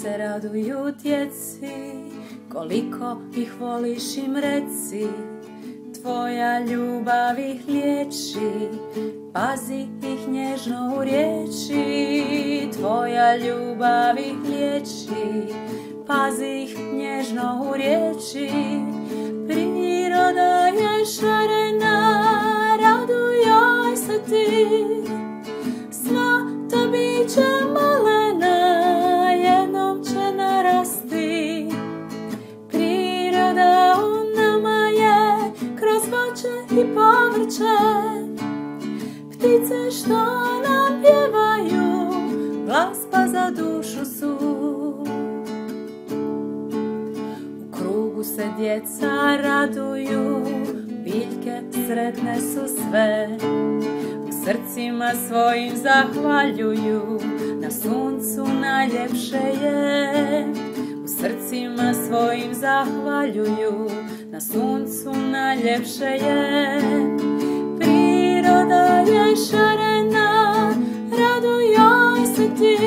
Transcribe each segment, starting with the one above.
se raduju djeci, koliko ih voliš im reci. Tvoja ljubav ih liječi, pazi ih nježno u riječi. Tvoja ljubav ih liječi, pazi ih nježno u riječi. Priroda je šarena, radujoj se ti. Sva ta bića malena jednom će narasti. Priroda u nama je kroz voće i povrće. Ptice što nam pjevaju, glazba za dušu su. U krugu se djeca raduju, biljke sretne su sve. U srcima svojim zahvaljuju, na suncu najljepše je. U srcima svojim zahvaljuju, na suncu najljepše je. Priroda je šarena, radujoj se ti.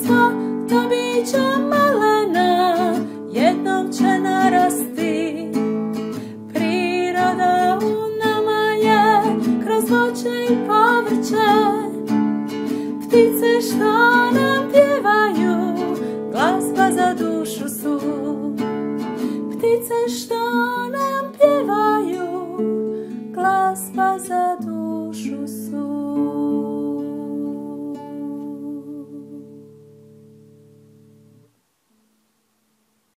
Sva ta bića malena jednom će narasti. Priroda u nama je kroz voće i povrće. Ptice što nam pjevaju, glazba za dušu su. Ptice što